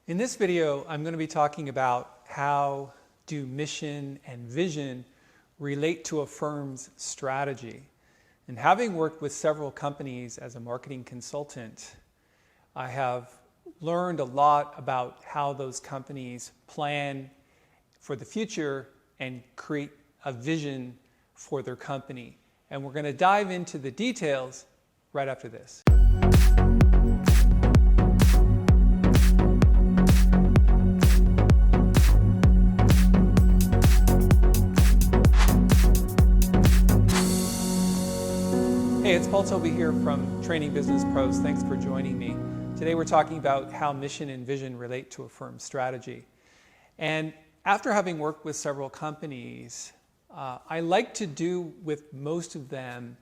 In this video, I'm going to be talking about how do mission and vision relate to a firm's strategy. And having worked with several companies as a marketing consultant, I have learned a lot about how those companies plan for the future and create a vision for their company. And we're going to dive into the details right after this. Hey, it's Tobey here from Training Business Pros. Thanks for joining me. Today we're talking about how mission and vision relate to a firm's strategy. And after having worked with several companies, I like to do with most of them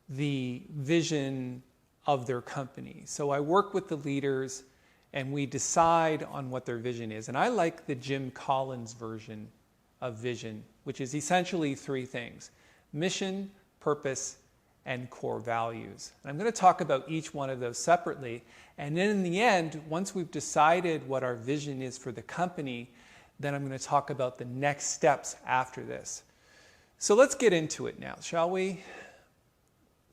the vision of their company. So I work with the leaders and we decide on what their vision is. And I like the Jim Collins version of vision, which is essentially three things: mission, purpose, and core values. And I'm going to talk about each one of those separately. And then in the end, once we've decided what our vision is for the company, then I'm going to talk about the next steps after this. So let's get into it now, shall we?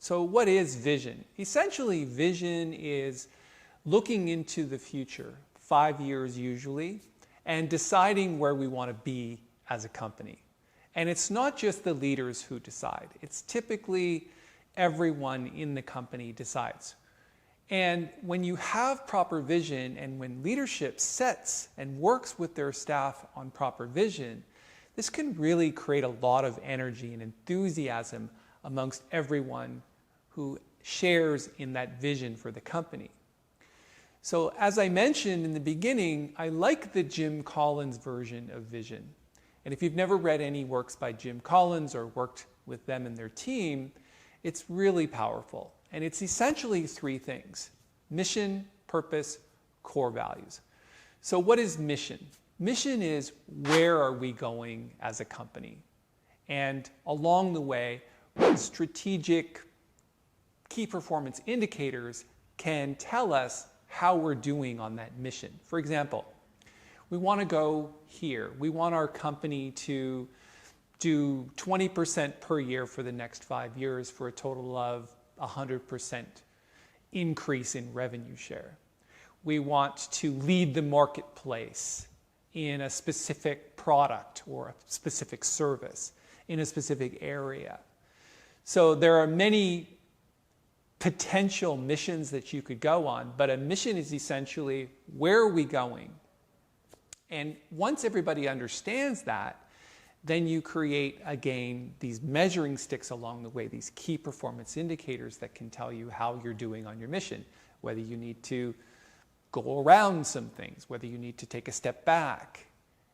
So what is vision? Essentially, vision is looking into the future, 5 years usually, and deciding where we want to be as a company. And it's not just the leaders who decide. It's typically everyone in the company decides. And when you have proper vision and when leadership sets and works with their staff on proper vision, this can really create a lot of energy and enthusiasm amongst everyone who shares in that vision for the company. So as I mentioned in the beginning, I like the Jim Collins version of vision. And if you've never read any works by Jim Collins or worked with them and their team, it's really powerful. And it's essentially three things: mission, purpose, core values. So what is mission? Mission is, where are we going as a company? And along the way, what strategic key performance indicators can tell us how we're doing on that mission. For example, we want to go here. We want our company to do 20% per year for the next 5 years for a total of 100% increase in revenue share. We want to lead the marketplace in a specific product or a specific service in a specific area. So there are many potential missions that you could go on, but a mission is essentially, where are we going? And once everybody understands that, then you create, again, these measuring sticks along the way, these key performance indicators that can tell you how you're doing on your mission, whether you need to go around some things, whether you need to take a step back.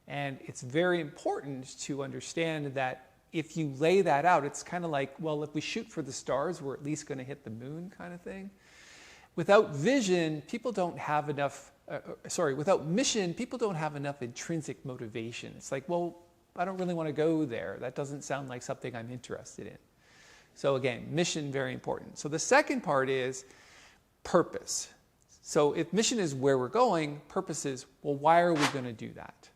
And it's very important to understand that if you lay that out, it's kind of like, well, if we shoot for the stars, we're at least going to hit the moon kind of thing. Without vision, people don't have enough, without mission, people don't have enough intrinsic motivation. It's like, well, I don't really want to go there. That doesn't sound like something I'm interested in. So again, mission, very important. So the second part is purpose. So if mission is where we're going, purpose is, well, why are we going to do that?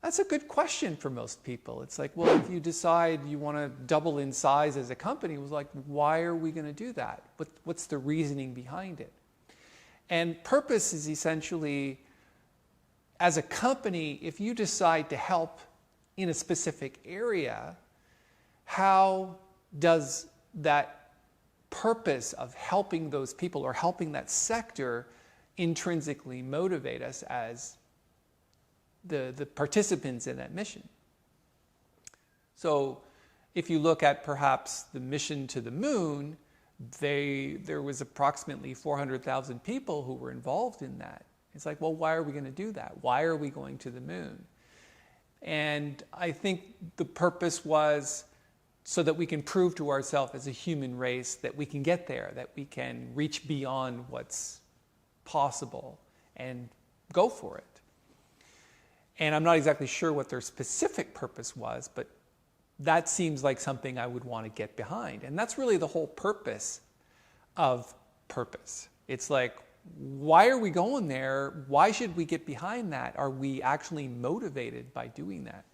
That's a good question for most people. It's like, well, if you decide you want to double in size as a company, it was like, why are we going to do that? What's the reasoning behind it? And purpose is essentially, as a company, if you decide to help in a specific area, how does that purpose of helping those people or helping that sector intrinsically motivate us as the participants in that mission? So if you look at perhaps the mission to the moon, there was approximately 400,000 people who were involved in that. It's like, well, why are we going to do that? Why are we going to the moon? And I think the purpose was so that we can prove to ourselves as a human race that we can get there, that we can reach beyond what's possible and go for it. And I'm not exactly sure what their specific purpose was, but that seems like something I would want to get behind. And that's really the whole purpose of purpose. It's like, why are we going there? Why should we get behind that? Are we actually motivated by doing that?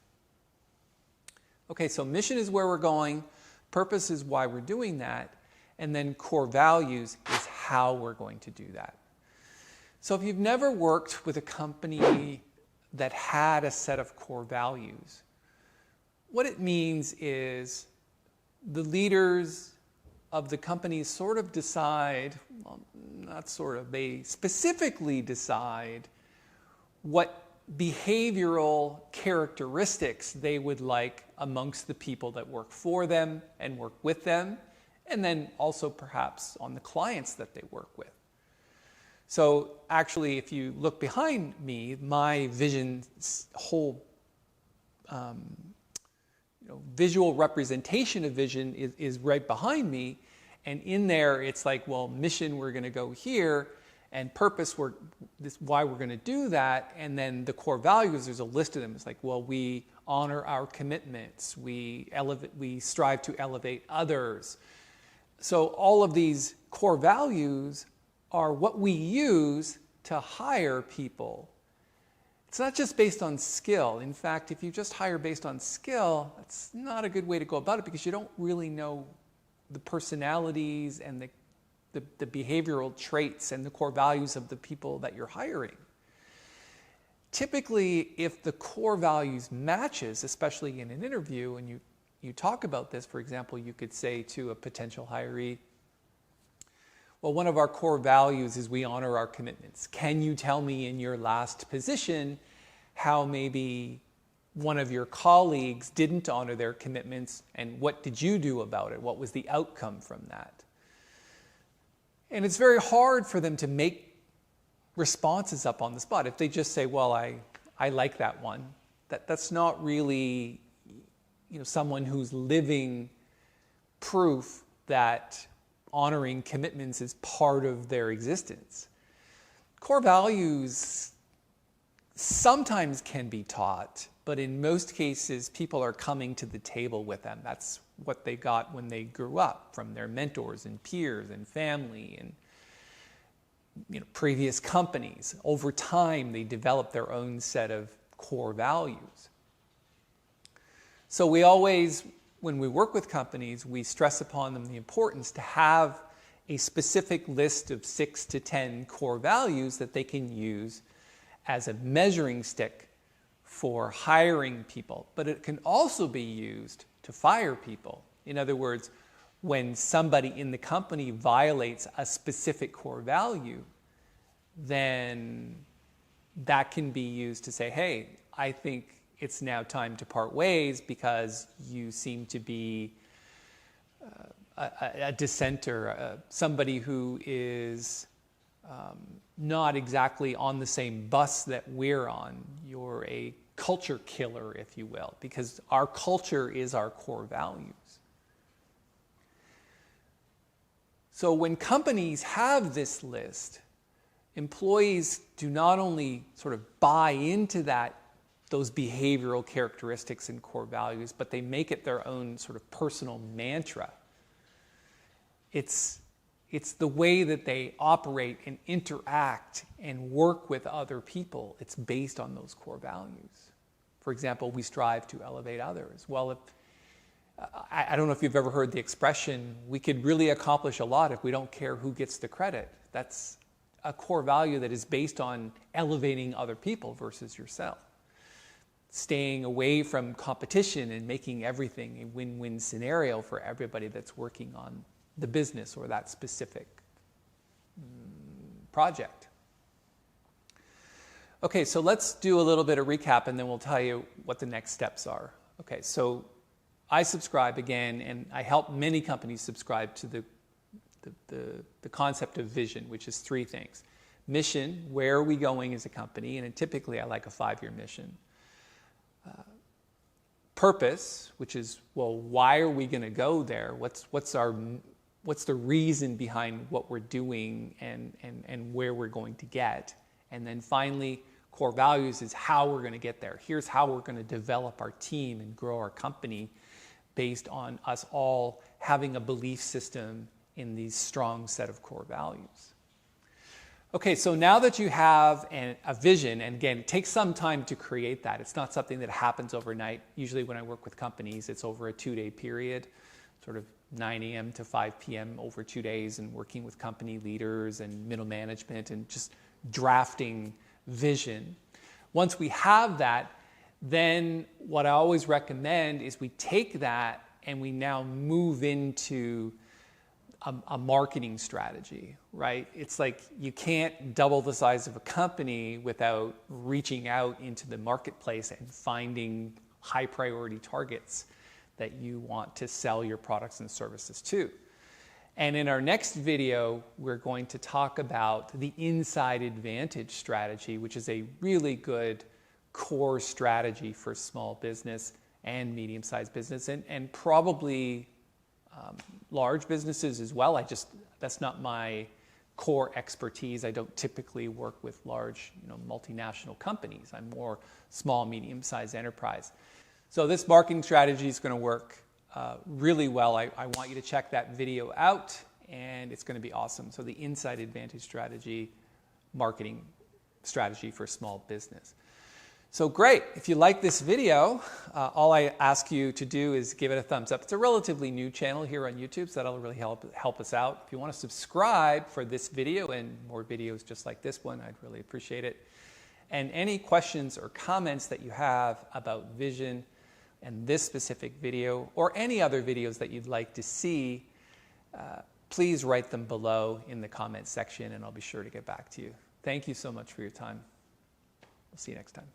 Okay, so mission is where we're going, purpose is why we're doing that, and then core values is how we're going to do that. So if you've never worked with a company that had a set of core values, what it means is the leaders of the company sort of decide, well, not sort of, they specifically decide what behavioral characteristics they would like amongst the people that work for them and work with them, and then also perhaps on the clients that they work with. So actually, if you look behind me, my vision, whole visual representation of vision is right behind me. And in there, it's like, well, mission, we're going to go here, and purpose, why we're going to do that. And then the core values, there's a list of them. It's like, well, we honor our commitments. We strive to elevate others. So all of these core values are what we use to hire people. It's not just based on skill. In fact, if you just hire based on skill, that's not a good way to go about it, because you don't really know the personalities and the behavioral traits and the core values of the people that you're hiring. Typically, if the core values matches, especially in an interview, and you talk about this, for example, you could say to a potential hiree, well, one of our core values is we honor our commitments. Can you tell me in your last position how maybe one of your colleagues didn't honor their commitments, and what did you do about it? What was the outcome from that? And it's very hard for them to make responses up on the spot. If they just say, well, I like that one, that's not really someone who's living proof that honoring commitments is part of their existence. Core values sometimes can be taught, but in most cases, people are coming to the table with them. That's what they got when they grew up from their mentors and peers and family and previous companies. Over time, they develop their own set of core values. So we always, when we work with companies, we stress upon them the importance to have a specific list of 6 to 10 core values that they can use as a measuring stick for hiring people. But it can also be used to fire people. In other words, when somebody in the company violates a specific core value, then that can be used to say, hey, I think it's now time to part ways because you seem to be a dissenter, somebody who is not exactly on the same bus that we're on. You're a culture killer, if you will, because our culture is our core values. So when companies have this list, employees do not only sort of buy into those behavioral characteristics and core values, but they make it their own sort of personal mantra. It's the way that they operate and interact and work with other people. It's based on those core values. For example, we strive to elevate others. Well, I don't know if you've ever heard the expression, we could really accomplish a lot if we don't care who gets the credit. That's a core value that is based on elevating other people versus yourself. Staying away from competition and making everything a win-win scenario for everybody that's working on the business or that specific project. Okay, so let's do a little bit of recap and then we'll tell you what the next steps are. Okay, so I subscribe again, and I help many companies subscribe to the concept of vision, which is 3 things. Mission, where are we going as a company? And typically I like a 5-year mission. Purpose, which is, well, why are we going to go there? What's the reason behind what we're doing and where we're going to get? And then finally, core values is how we're going to get there. Here's how we're going to develop our team and grow our company based on us all having a belief system in these strong set of core values. Okay, so now that you have a vision, and again, it takes some time to create that. It's not something that happens overnight. Usually when I work with companies, it's over a 2-day period, sort of 9 a.m. to 5 p.m. over 2 days, and working with company leaders and middle management and just drafting vision. Once we have that, then what I always recommend is we take that and we now move into a marketing strategy, right? It's like you can't double the size of a company without reaching out into the marketplace and finding high priority targets that you want to sell your products and services to. And in our next video, we're going to talk about the inside advantage strategy, which is a really good core strategy for small business and medium-sized business, and probably large businesses as well. That's not my core expertise. I don't typically work with large, multinational companies. I'm more small, medium-sized enterprise. So this marketing strategy is going to work really well. I want you to check that video out, and it's going to be awesome. So the inside advantage strategy, marketing strategy for small business. So great. If you like this video, all I ask you to do is give it a thumbs up. It's a relatively new channel here on YouTube, so that'll really help us out. If you want to subscribe for this video and more videos just like this one, I'd really appreciate it. And any questions or comments that you have about vision and this specific video or any other videos that you'd like to see, please write them below in the comments section and I'll be sure to get back to you. Thank you so much for your time. We'll see you next time.